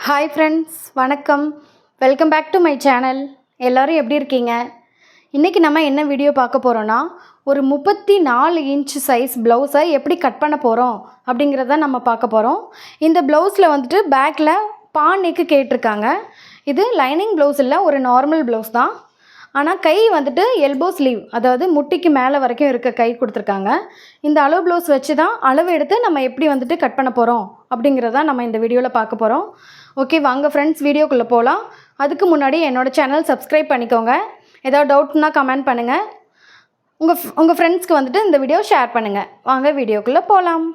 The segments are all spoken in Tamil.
ஹாய் ஃப்ரெண்ட்ஸ், வணக்கம். Welcome back to my channel. எல்லோரும் எப்படி இருக்கீங்க? இன்றைக்கி நம்ம என்ன வீடியோ பார்க்க போகிறோன்னா, ஒரு 34 இன்ச் சைஸ் ப்ளவுஸை எப்படி கட் பண்ண போகிறோம் அப்படிங்கிறத நம்ம பார்க்க போகிறோம். இந்த ப்ளவுஸில் வந்துட்டு பேக்கில் பான் நெக்கு கேட்டிருக்காங்க. இது லைனிங் ப்ளவுஸ் இல்லை, ஒரு நார்மல் ப்ளவுஸ் தான். ஆனால் கை வந்துட்டு எல்போ ஸ்லீவ், அதாவது முட்டிக்கு மேலே வரைக்கும் இருக்க கை கொடுத்துருக்காங்க. இந்த அளவு ப்ளவுஸ் வச்சு தான் அளவு எடுத்து நம்ம எப்படி வந்துட்டு கட் பண்ண போகிறோம் அப்படிங்கிறத நம்ம இந்த வீடியோவில் பார்க்க போகிறோம். ஓகே, வாங்க ஃப்ரெண்ட்ஸ், வீடியோக்குள்ளே போகலாம். அதுக்கு முன்னாடி என்னோடய சேனல் சப்ஸ்கிரைப் பண்ணிக்கோங்க. ஏதாவது டவுட்னா கமெண்ட் பண்ணுங்கள். உங்கள் ஃப்ரெண்ட்ஸ்க்கு வந்துட்டு இந்த வீடியோ ஷேர் பண்ணுங்கள். வாங்க வீடியோக்குள்ளே போகலாம்.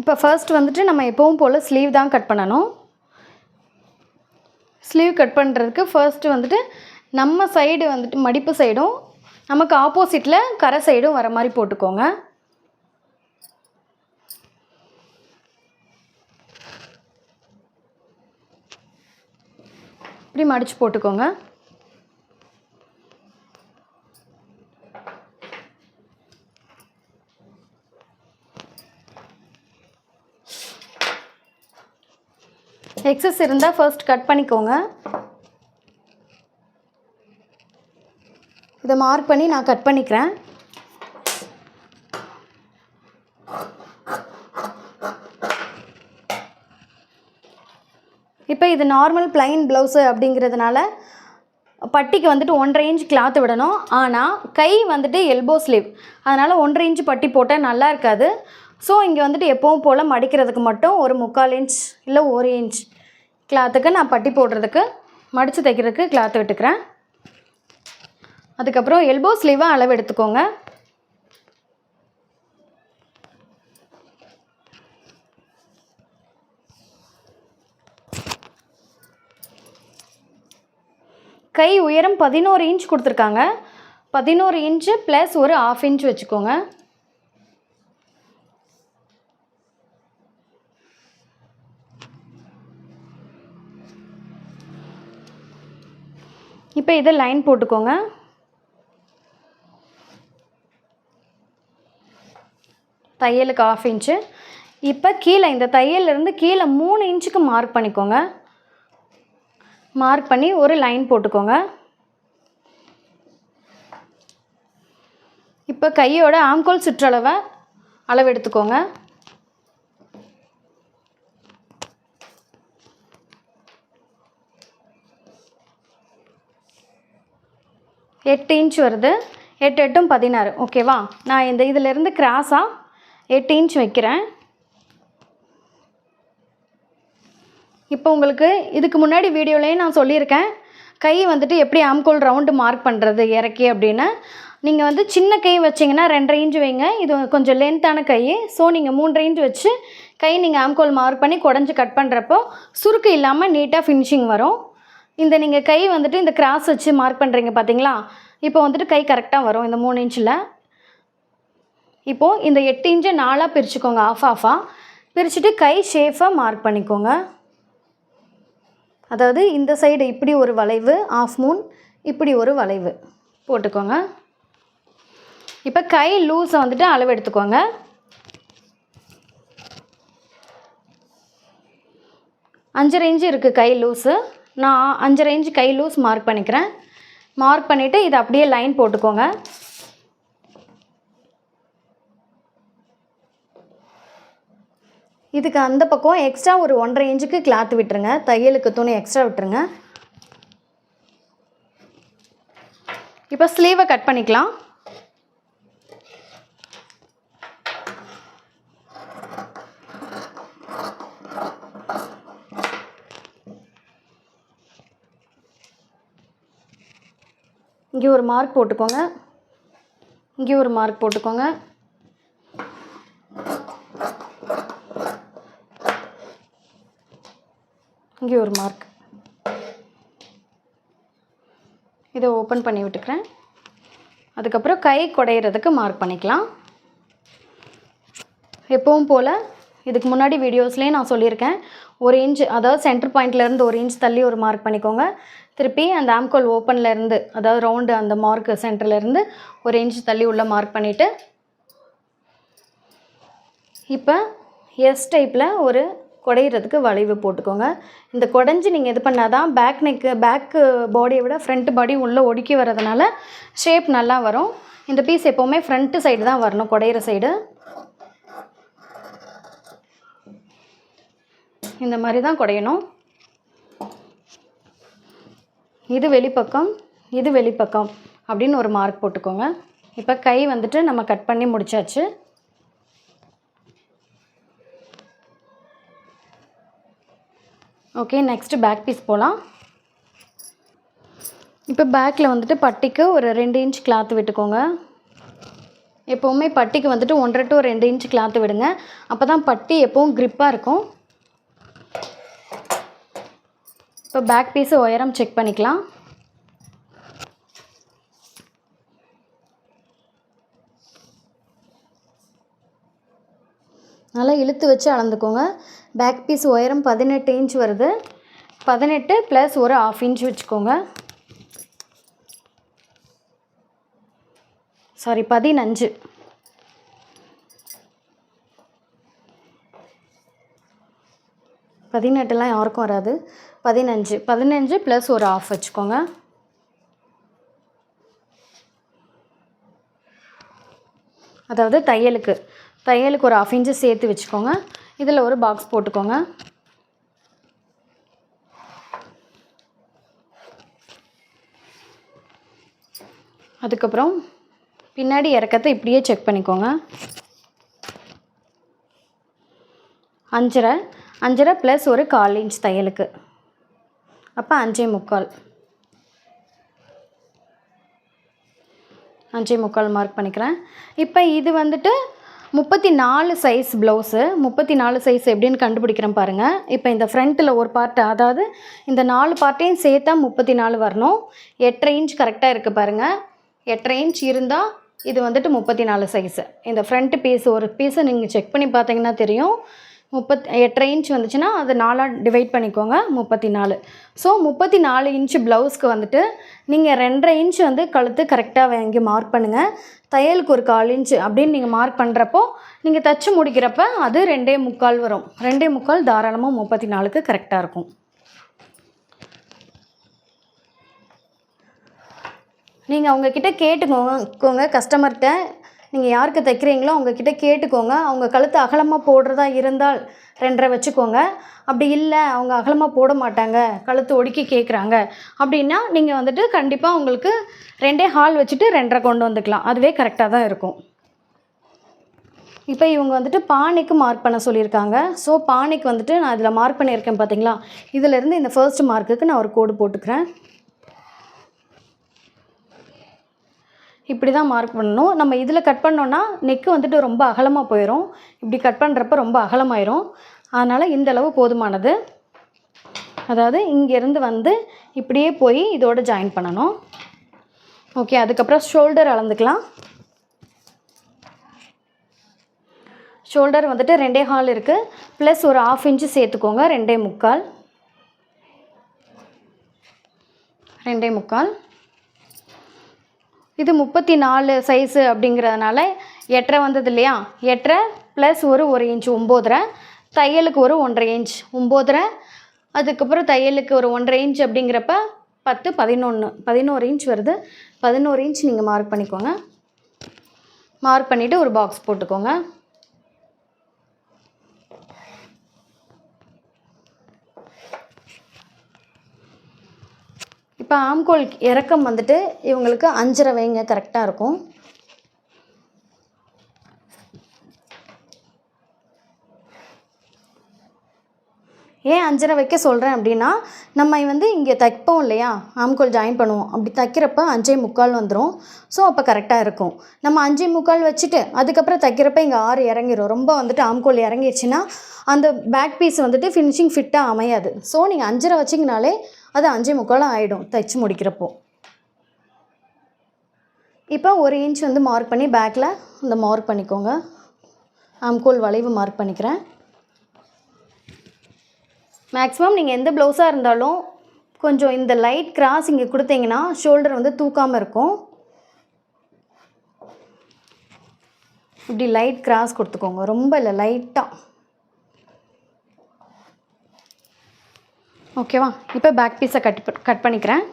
இப்போ ஃபர்ஸ்ட் வந்துட்டு நம்ம எப்பவும் போல் ஸ்லீவ் தான் கட் பண்ணணும். ஸ்லீவ் கட் பண்ணுறதுக்கு ஃபர்ஸ்ட்டு வந்துட்டு நம்ம சைடு வந்துட்டு மடிப்பு சைடும் நமக்கு ஆப்போசிட்டில் கரை சைடும் வர மாதிரி போட்டுக்கோங்க. இப்படி மடித்து போட்டுக்கோங்க. எக்ஸஸ் இருந்தால் ஃபர்ஸ்ட் கட் பண்ணிக்கோங்க. இதை மார்க் பண்ணி நான் கட் பண்ணிக்கிறேன். இப்போ இது நார்மல் பிளைன் ப்ளவுஸு அப்படிங்கிறதுனால பட்டிக்கு வந்துட்டு 1.5 இன்ச் கிளாத் விடணும். ஆனால் கை வந்துட்டு எல்போ ஸ்லீவ், அதனால் 1.5 இன்ச் பட்டி போட்டால் நல்லா இருக்காது. ஸோ இங்கே வந்துட்டு எப்பவும் போல் மடிக்கிறதுக்கு மட்டும் ஒரு 3/4 இன்ச் இல்லை 1 இன்ச் கிளாத்துக்கு நான் பட்டி போடுறதுக்கு மடித்து தைக்கிறதுக்கு கிளாத் விட்டுக்கிறேன். அதுக்கப்புறம் எல்போ ஸ்லீவை அளவு எடுத்துக்கோங்க. கை உயரம் 11 இன்ச் கொடுத்துருக்காங்க. 11 இன்ச்சு ப்ளஸ் ஒரு 1/2 இன்ச் வச்சுக்கோங்க. இப்போ இதை லைன் போட்டுக்கோங்க. தையலுக்கு 1/2 இன்ச்சு. இப்போ கீழே இந்த தையல்லேருந்து கீழே 3 இன்ச்சுக்கு மார்க் பண்ணிக்கோங்க. மார்க் பண்ணி ஒரு லைன் போட்டுக்கோங்க. இப்போ கையோட ஆம்கோல் சுற்றளவை அளவு எடுத்துக்கோங்க. எட்டு இன்ச் வருது. 8 8 16. ஓகேவா? நான் இந்த இதிலேருந்து கிராஸாக 8 இன்ச் வைக்கிறேன். இப்போ உங்களுக்கு இதுக்கு முன்னாடி வீடியோலேயே நான் சொல்லியிருக்கேன், கை வந்துட்டு எப்படி ஆம்கோல் ரவுண்டு மார்க் பண்ணுறது இறக்கி அப்படின்னு. நீங்கள் வந்து சின்ன கை வச்சிங்கன்னா 2.5 இன்ச் வைங்க. இது கொஞ்சம் லென்த்தான கை. ஸோ நீங்கள் 3.5 இன்ச் வச்சு கை நீங்கள் ஆம்கோல் மார்க் பண்ணி குடஞ்சி கட் பண்ணுறப்போ சுருக்கு இல்லாமல் நீட்டாக ஃபினிஷிங் வரும். இந்த நீங்கள் கை வந்துட்டு இந்த கிராஸ் வச்சு மார்க் பண்ணுறீங்க பார்த்தீங்களா? இப்போ வந்துட்டு கை கரெக்டாக வரும் இந்த 3 இன்ச்சில். இப்போது இந்த 8 இன்ச்சை 4ஆக பிரிச்சுக்கோங்க. ஆஃபாக பிரிச்சுட்டு கை ஷேஃபாக மார்க் பண்ணிக்கோங்க. அதாவது இந்த சைடு இப்படி ஒரு வளைவு, 1/2 மூன், இப்படி ஒரு வளைவு போட்டுக்கோங்க. இப்போ கை லூஸை வந்துட்டு அளவு எடுத்துக்கோங்க. அஞ்சரை இன்ச்சு இருக்குது கை லூஸு. நான் 5.5 இன்ச் கை லூஸ் மார்க் பண்ணிக்கிறேன். மார்க் பண்ணிவிட்டு இதை அப்படியே லைன் போட்டுக்கோங்க. இதுக்கு அந்த பக்கம் எக்ஸ்ட்ரா ஒரு 1.5 இன்ச்சுக்கு கிளாத் விட்டுருங்க. தையலுக்கு துணி எக்ஸ்ட்ரா விட்டுருங்க. இப்போ ஸ்லீவை கட் பண்ணிக்கலாம். இங்கே ஒரு மார்க் போட்டுக்கோங்க. இங்கே ஒரு மார்க் போட்டுக்கோங்க. இங்கே ஒரு மார்க். இதை ஓப்பன் பண்ணி விட்டுக்கிறேன். அதுக்கப்புறம் கை குடையிறதுக்கு மார்க் பண்ணிக்கலாம். எப்பவும் போல் இதுக்கு முன்னாடி வீடியோஸ்லேயே நான் சொல்லியிருக்கேன், 1 இன்ச், அதாவது சென்டர் பாயிண்ட்லேருந்து 1 இன்ச் தள்ளி ஒரு மார்க் பண்ணிக்கோங்க. திருப்பி அந்த ஆம்கோல் ஓப்பன்லேருந்து, அதாவது ரவுண்டு அந்த மார்க்கு சென்டர்லேருந்து 1 இன்ச் தள்ளி உள்ள மார்க் பண்ணிவிட்டு இப்போ எஸ் டைப்பில் ஒரு குடையிறதுக்கு வளைவு போட்டுக்கோங்க. இந்த குடஞ்சி நீங்கள் இது பண்ணால் தான் பேக்கு பாடியை விட ஃப்ரண்ட் பாடி உள்ளே ஒடுக்கி வர்றதுனால ஷேப் நல்லா வரும். இந்த பீஸ் எப்போவுமே ஃப்ரண்ட்டு சைடு தான் வரணும், குடையிற சைடு. இந்த மாதிரி தான் குடையணும். இது வெளிப்பக்கம், இது வெளிப்பக்கம் அப்படின்னு ஒரு மார்க் போட்டுக்கோங்க. இப்போ கை வந்துட்டு நம்ம கட் பண்ணி முடிச்சாச்சு. ஓகே, நெக்ஸ்ட்டு பேக் பீஸ் போகலாம். இப்போ பேக்கில் வந்துட்டு பட்டிக்கு ஒரு 2 இன்ச் கிளாத் விட்டுக்கோங்க. எப்போவுமே பட்டிக்கு வந்துட்டு 1.5 to 2 இன்ச் கிளாத் விடுங்க. அப்போ தான் பட்டி எப்போவும் க்ரிப்பாக இருக்கும். இப்போ பேக் பீஸு உயரம் செக் பண்ணிக்கலாம். நல்லா இழுத்து வச்சு அளந்துக்கோங்க. பேக் பீஸ் உயரம் 18 இன்ச் வருது. 18 ப்ளஸ் ஒரு 1/2 இன்ச் வச்சுக்கோங்க. சாரி, 15. 18லாம் யாருக்கும் வராது. 15 ப்ளஸ் ஒரு 1/2 வச்சுக்கோங்க. அதாவது தையலுக்கு ஒரு 1/2 இன்ச்சு சேர்த்து வச்சுக்கோங்க. இதில் ஒரு பாக்ஸ் போட்டுக்கோங்க. அதுக்கப்புறம் பின்னாடி இறக்கத்தை இப்படியே செக் பண்ணிக்கோங்க. 5.5 ப்ளஸ் ஒரு 1/4 இன்ச் தையலுக்கு, அப்போ 5.75 மார்க் பண்ணிக்கிறேன். இப்போ இது வந்துட்டு 34 சைஸ் ப்ளவுஸு. 34 சைஸ் எப்படின்னு கண்டுபிடிக்கிறேன் பாருங்கள். இப்போ இந்த ஃப்ரண்ட்டில் ஒரு பார்ட்டு, அதாவது இந்த 4 பார்ட்டையும் சேர்த்தா 34 வரணும். 8.5 இன்ச் கரெக்டாக இருக்குது பாருங்கள். 8.5 இன்ச் இருந்தால் இது வந்துட்டு 34 சைஸு. இந்த ஃப்ரண்ட்டு பீஸ் ஒரு பீஸை நீங்கள் செக் பண்ணி பார்த்தீங்கன்னா தெரியும். 8.5 இன்ச் வந்துச்சுன்னா அது 4ஆக டிவைட் பண்ணிக்கோங்க, 34. ஸோ 34 இன்ச்சு ப்ளவுஸ்க்கு வந்துட்டு நீங்கள் 2.5 இன்ச் வந்து கழுத்து கரெக்டாக வாங்கி மார்க் பண்ணுங்கள். தையலுக்கு ஒரு 1/4 இன்ச்சு அப்படின்னு நீங்கள் மார்க் பண்ணுறப்போ நீங்கள் தச்சு முடிக்கிறப்ப அது 2.25 வரும். 2.25 தாராளமாக 34க்கு கரெக்டாக இருக்கும். நீங்கள் அவங்கக்கிட்ட கேட்டுக்கோங்க, கஸ்டமர்கிட்ட. நீங்கள் யாருக்கு தைக்கிறீங்களோ அவங்கக்கிட்ட கேட்டுக்கோங்க. அவங்க கழுத்து அகலமாக போடுறதா இருந்தால் 2.5 வச்சுக்கோங்க. அப்படி இல்லை, அவங்க அகலமாக போட மாட்டாங்க, கழுத்து ஒடுக்கி கேட்குறாங்க அப்படின்னா நீங்கள் வந்துட்டு கண்டிப்பாக உங்களுக்கு 2.25 வச்சுட்டு 2.5 கொண்டு வந்துக்கலாம். அதுவே கரெக்டாக தான் இருக்கும். இப்போ இவங்க வந்துட்டு பானைக்கு மார்க் பண்ண சொல்லியிருக்காங்க. ஸோ பானைக்கு வந்துட்டு நான் இதில் மார்க் பண்ணியிருக்கேன் பார்த்தீங்களா, இதிலேருந்து இந்த ஃபர்ஸ்ட் மார்க்குக்கு நான் ஒரு கோடு போட்டுக்கிறேன். இப்படி தான் மார்க் பண்ணணும். நம்ம இதில் கட் பண்ணோன்னா நெக்கு வந்துட்டு ரொம்ப அகலமாக போயிடும். இப்படி கட் பண்ணுறப்ப ரொம்ப அகலமாயிரும். அதனால் இந்தளவு போதுமானது. அதாவது இங்கேருந்து வந்து இப்படியே போய் இதோடு ஜாயின் பண்ணணும். ஓகே, அதுக்கப்புறம் ஷோல்டர் அளந்துக்கலாம். ஷோல்டர் வந்துட்டு 2.25 இருக்குது. ப்ளஸ் ஒரு 1/2 இன்ச்சு சேர்த்துக்கோங்க. 2.25. இது 34 சைஸு அப்படிங்கிறதுனால 8.5 வந்தது இல்லையா, 8.5 ப்ளஸ் ஒரு 1 இன்ச் 9.5. தையலுக்கு ஒரு 1.5 இன்ச் 9.5. அதுக்கப்புறம் தையலுக்கு ஒரு 1.5 இன்ச் அப்படிங்கிறப்ப 10, 11 இன்ச் வருது. 11 இன்ச் நீங்கள் மார்க் பண்ணிக்கோங்க. மார்க் பண்ணிவிட்டு ஒரு பாக்ஸ் போட்டுக்கோங்க. இப்போ ஆம்கோல் இறக்கம் வந்துட்டு இவங்களுக்கு 5.5 வைங்க, கரெக்டாக இருக்கும். ஏன் 5.5 வைக்க சொல்கிறேன் அப்படின்னா, நம்ம வந்து இங்கே தைப்போம் இல்லையா, ஆம்கோல் ஜாயின் பண்ணுவோம். அப்படி தைக்கிறப்ப 5.25 வந்துடும். ஸோ அப்போ கரெக்டாக இருக்கும். நம்ம 5.25 வச்சுட்டு அதுக்கப்புறம் தைக்கிறப்ப இங்கே 6 இறங்கிடும். ரொம்ப வந்துட்டு ஆம்கோல் இறங்கிடுச்சுன்னா அந்த பேக் பீஸ் வந்துட்டு ஃபினிஷிங் ஃபிட்டாக அமையாது. ஸோ நீங்கள் 5.5 வச்சிங்கனாலே அது 5.25 ஆகிடும் தைச்சி முடிக்கிறப்போ. இப்போ 1 இன்ச் வந்து மார்க் பண்ணி பேக்கில் இந்த மார்க் பண்ணிக்கோங்க. ஆம்கோல் வளைவு மார்க் பண்ணிக்கிறேன். மேக்ஸிமம் நீங்கள் எந்த ப்ளவுஸாக இருந்தாலும் கொஞ்சம் இந்த லைட் கிராஸ் இங்கே கொடுத்தீங்கன்னா ஷோல்டர் வந்து தூக்காமல் இருக்கும். இப்படி லைட் கிராஸ் கொடுத்துக்கோங்க, ரொம்ப இல்லை, லைட்டாக. ஓகேவா? இப்போ பேக் பீஸை கட் பண்ணிக்கிறேன்.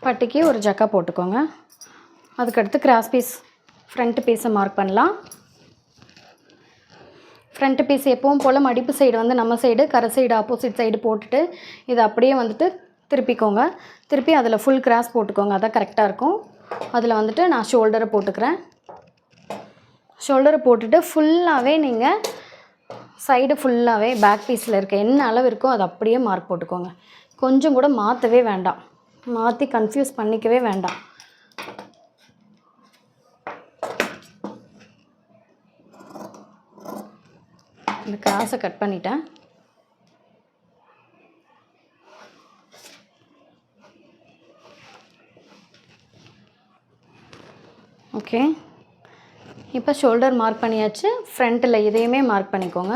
பட்டிக்கு ஒரு ஜக்கா போட்டுக்கோங்க. அதுக்கடுத்து கிராஸ் பீஸ் ஃப்ரண்ட் பீஸை மார்க் பண்ணலாம். ஃப்ரண்ட் பீஸ் எப்பவும் போல் மடிப்பு சைடு வந்து நம்ம சைடு, கரை சைடு ஆப்போசிட் சைடு போட்டுட்டு இதை அப்படியே வந்துட்டு திருப்பிக்கோங்க. திருப்பி அதில் ஃபுல் கிராஸ் போட்டுக்கோங்க. அதான் கரெக்டாக இருக்கும். அதில் வந்துட்டு நான் ஷோல்டரை போட்டுக்கிறேன். ஷோல்டரை போட்டுட்டு ஃபுல்லாகவே நீங்கள் சைடு ஃபுல்லாகவே பேக் பீஸில் இருக்க என்ன அளவு இருக்கோ அதை அப்படியே மார்க் போட்டுக்கோங்க. கொஞ்சம் கூட மாற்றவே வேண்டாம், மாற்றி கன்ஃபியூஸ் பண்ணிக்கவே வேண்டாம். இந்த கிராஸை கட் பண்ணிட்டேன். ஓகே, இப்போ ஷோல்டர் மார்க் பண்ணியாச்சு. ஃப்ரண்ட்டில் இதையுமே மார்க் பண்ணிக்கோங்க.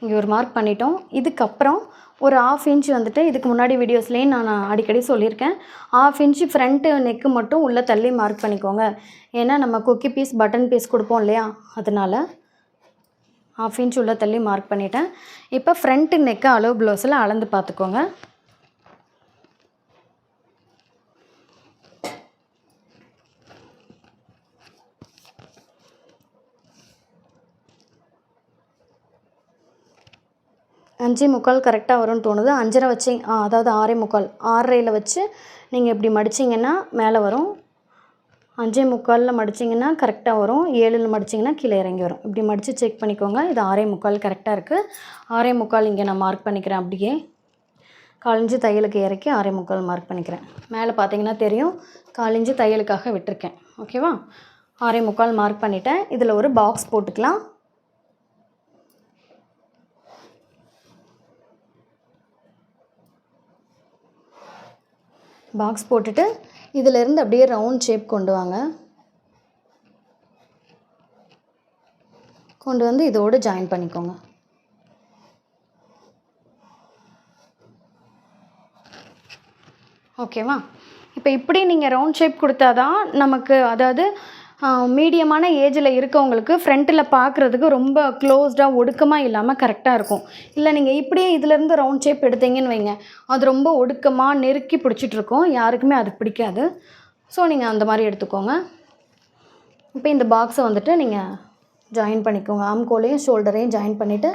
இங்கே ஒரு மார்க் பண்ணிட்டோம். இதுக்கப்புறம் ஒரு 1/2 இன்ச் வந்துட்டு இதுக்கு முன்னாடி வீடியோஸ்லேயும் நான் அடிக்கடி சொல்லியிருக்கேன். 1/2 இன்ச்சு ஃப்ரண்ட்டு நெக்கு மட்டும் உள்ளே தள்ளி மார்க் பண்ணிக்கோங்க. ஏன்னா நம்ம கொக்கி பீஸ் பட்டன் பீஸ் கொடுப்போம் இல்லையா, அதனால் 1/2 இன்ச் உள்ளே தள்ளி மார்க் பண்ணிட்டேன். இப்போ ஃப்ரண்ட்டு நெக்கு அளவு ப்ளவுஸில் அளந்து பார்த்துக்கோங்க. அஞ்சே முக்கால் கரெக்டாக வரும்னு தோணுது. 5.5 வச்சு அதாவது 6.25 6.5 வச்சு நீங்கள் இப்படி மடிச்சிங்கன்னா மேலே வரும். 5.25 மடிச்சிங்கன்னா கரெக்டாக வரும். 7 மடிச்சிங்கன்னா கீழே இறங்கி வரும். இப்படி மடித்து செக் பண்ணிக்கோங்க. இது 6.25 கரெக்டாக இருக்குது. 6.25 இங்கே நான் மார்க் பண்ணிக்கிறேன். அப்படியே 1/4 இன்ச்சு தையலுக்கு இறக்கி 6.25 மார்க் பண்ணிக்கிறேன். மேலே பார்த்தீங்கன்னா தெரியும், 1/4 இன்ச்சு தையலுக்காக விட்டுருக்கேன். ஓகேவா? 6.25 மார்க் பண்ணிட்டேன். இதில் ஒரு பாக்ஸ் போட்டுக்கலாம். பாக்ஸ் போட்டுட்டு இதிலேருந்து அப்படியே ரவுண்ட் ஷேப் கொண்டு வாங்க. கொண்டு வந்து இதோடு ஜாயின் பண்ணிக்கோங்க. ஓகேவா? இப்போ இப்படி நீங்கள் ரவுண்ட் ஷேப் கொடுத்தா தான் நமக்கு, அதாவது மீடியமான ஏஜில் இருக்கவங்களுக்கு ஃப்ரண்ட்டில் பார்க்குறதுக்கு ரொம்ப க்ளோஸ்டாக ஒடுக்கமாக இல்லாமல் கரெக்டாக இருக்கும். இல்லை நீங்கள் இப்படியே இதிலேருந்து ரவுண்ட் ஷேப் எடுத்தீங்கன்னு வைங்க, அது ரொம்ப ஒடுக்கமாக நெருக்கி பிடிச்சிட்ருக்கோம். யாருக்குமே அது பிடிக்காது. ஸோ நீங்கள் அந்த மாதிரி எடுத்துக்கோங்க. இப்போ இந்த பாக்ஸை வந்துட்டு நீங்கள் ஜாயின் பண்ணிக்கோங்க. ஆம்கோலையும் ஷோல்டரையும் ஜாயின் பண்ணிவிட்டு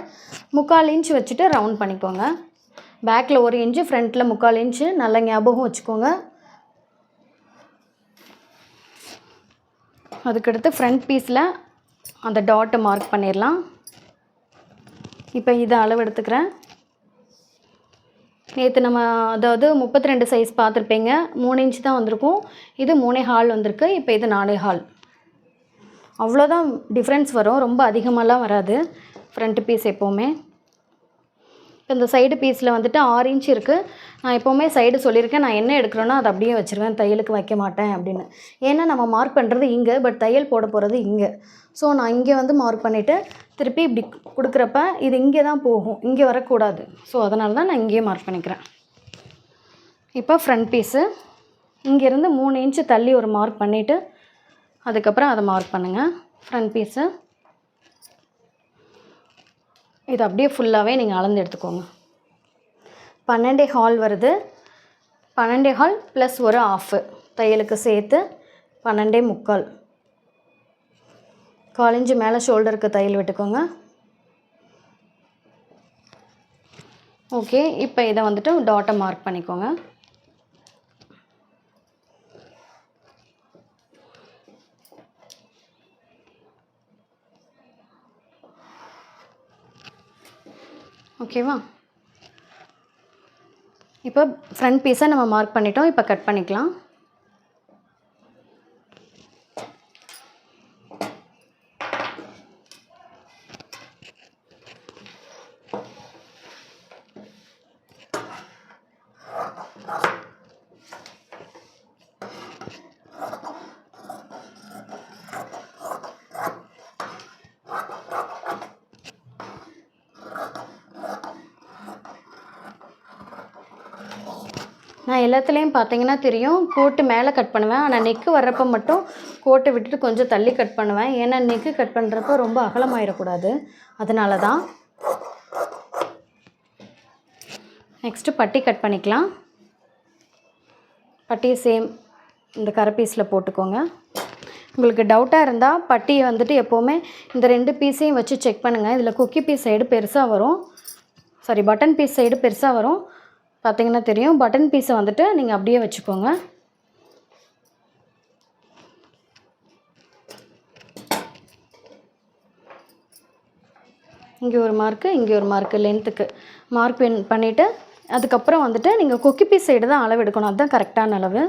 3/4 இன்ச் வச்சுட்டு ரவுண்ட் பண்ணிக்கோங்க. பேக்கில் 1 இன்ச்சு, ஃப்ரண்ட்டில் 3/4 இன்ச்சு. நல்ல ஞாபகம் வச்சுக்கோங்க. அதுக்கடுத்து ஃப்ரண்ட் பீஸில் அந்த டாட்டை மார்க் பண்ணிடலாம். இப்போ இதை அளவு எடுத்துக்கிறேன். நேற்று நம்ம அதாவது 32 சைஸ் பார்த்துருப்பீங்க. 3 இன்ச் தான் வந்திருக்கும். இது 3.25 வந்திருக்கு. இப்போ இது 4.25. அவ்வளோதான் டிஃப்ரென்ஸ் வரும். ரொம்ப அதிகமாகலாம் வராது ஃப்ரண்ட் பீஸ் எப்போவுமே. இப்போ இந்த சைடு பீஸில் வந்துட்டு 6 இன்ச் இருக்குது. நான் எப்போவுமே சைடு சொல்லியிருக்கேன், நான் என்ன எடுக்கிறேன்னா அதை அப்படியே வச்சுருவேன், தையலுக்கு வைக்க மாட்டேன் அப்படின்னு. ஏன்னா நம்ம மார்க் பண்ணுறது இங்கே, பட் தையல் போட போகிறது இங்கே. ஸோ நான் இங்கே வந்து மார்க் பண்ணிவிட்டு திருப்பி இப்படி கொடுக்குறப்ப இது இங்கே தான் போகும், இங்கே வரக்கூடாது. ஸோ அதனால தான் நான் இங்கேயே மார்க் பண்ணிக்கிறேன். இப்போ ஃப்ரண்ட் பீஸு இங்கேருந்து 3 இன்ச்சு தள்ளி ஒரு மார்க் பண்ணிவிட்டு அதுக்கப்புறம் அதை மார்க் பண்ணுங்கள். ஃப்ரண்ட் பீஸு இது அப்படியே ஃபுல்லாகவே நீங்கள் அளந்து எடுத்துக்கோங்க. 12.25 வருது. 12.25 ப்ளஸ் ஒரு ஆஃபு தையலுக்கு சேர்த்து 12.25. 1/4 இன்ச்சு மேலே ஷோல்டருக்கு தையல் விட்டுக்கோங்க. ஓகே, இப்போ இதை வந்துட்டு டாட்டை மார்க் பண்ணிக்கோங்க. ஓகேவா? இப்போ ஃப்ரண்ட் பீஸை நம்ம மார்க் பண்ணிட்டோம். இப்போ கட் பண்ணிக்கலாம். எல்லாத்துலேயும் பார்த்தீங்கன்னா தெரியும், கோட்டு மேலே கட் பண்ணுவேன். ஆனால் நெக்கு வர்றப்போ மட்டும் கோட்டை விட்டுட்டு கொஞ்சம் தள்ளி கட் பண்ணுவேன். ஏன்னா நெக்கு கட் பண்ணுறப்போ ரொம்ப அகலமாயிடக்கூடாது, அதனால தான். நெக்ஸ்ட்டு பட்டி கட் பண்ணிக்கலாம். பட்டியை சேம் இந்த கரை பீஸில் போட்டுக்கோங்க. உங்களுக்கு டவுட்டாக இருந்தால் பட்டியை வந்துட்டு எப்போவுமே இந்த 2 பீஸையும் வச்சு செக் பண்ணுங்கள். இதில் கொக்கி பீஸ் சைடு பெருசாக வரும், சாரி பட்டன் பீஸ் சைடு பெருசாக வரும். பார்த்தீங்கன்னா தெரியும். பட்டன் பீஸை வந்துட்டு நீங்கள் அப்படியே வச்சுக்கோங்க. இங்கே ஒரு மார்க்கு, இங்கே ஒரு மார்க்கு லென்த்துக்கு மார்க் பண்ணிவிட்டு அதுக்கப்புறம் வந்துட்டு நீங்கள் கொக்கி பீஸ் சைடு தான் அளவு எடுக்கணும். அதுதான் கரெக்டான அளவு.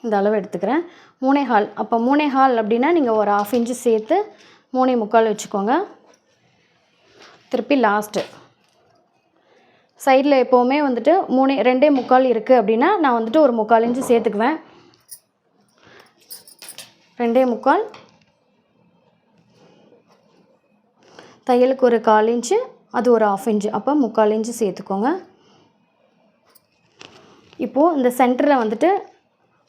இந்த அளவு எடுத்துக்கிறேன். 3.25. அப்போ 3.25 அப்படின்னா நீங்கள் ஒரு 1/2 இன்ச்சு சேர்த்து 3.25 வச்சுக்கோங்க. திருப்பி லாஸ்ட்டு சைடில் எப்போவுமே வந்துட்டு 2.25 இருக்குது அப்படின்னா நான் வந்துட்டு ஒரு 3/4 இன்ச்சு சேர்த்துக்குவேன். 2.25 தையலுக்கு ஒரு 1/4 இன்ச்சு, அது ஒரு 1/2 இன்ச்சு, அப்போ 3/4 இன்ச்சு சேர்த்துக்கோங்க. இப்போது இந்த சென்டரில் வந்துட்டு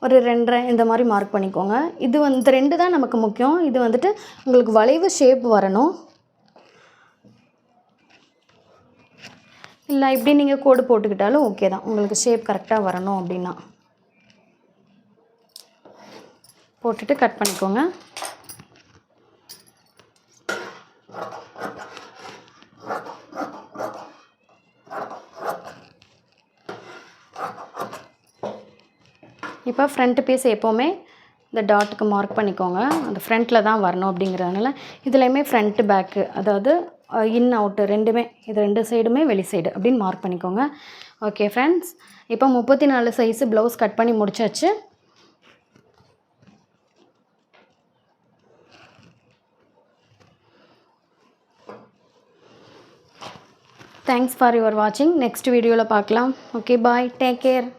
ஒரு 2.5 இந்த மாதிரி மார்க் பண்ணிக்கோங்க. இது வந்து 2 தான் நமக்கு முக்கியம். இது வந்துட்டு உங்களுக்கு வளைவு ஷேப் வரணும். இல்லை இப்படி நீங்கள் கோடு போட்டுக்கிட்டாலும் ஓகே தான், உங்களுக்கு ஷேப் கரெக்டாக வரணும் அப்படின்னா. போட்டுட்டு கட் பண்ணிக்கோங்க. இப்போ ஃப்ரண்ட் பீஸ் எப்போவுமே இந்த டாட்டுக்கு மார்க் பண்ணிக்கோங்க. அந்த ஃப்ரண்ட்டில் தான் வரணும் அப்படிங்கிறதுனால இதுலேயுமே ஃப்ரண்ட்டு பேக்கு, அதாவது இன் அவுட்டு ரெண்டுமே, இது 2 சைடுமே வெளி சைடு அப்படின்னு மார்க் பண்ணிக்கோங்க. ஓகே ஃப்ரெண்ட்ஸ், இப்போ 34 சைஸு ப்ளவுஸ் கட் பண்ணி முடிச்சாச்சு. தேங்க்ஸ் ஃபார் யுவர் வாட்சிங். நெக்ஸ்ட் வீடியோவில் பார்க்கலாம். Okay bye, take care.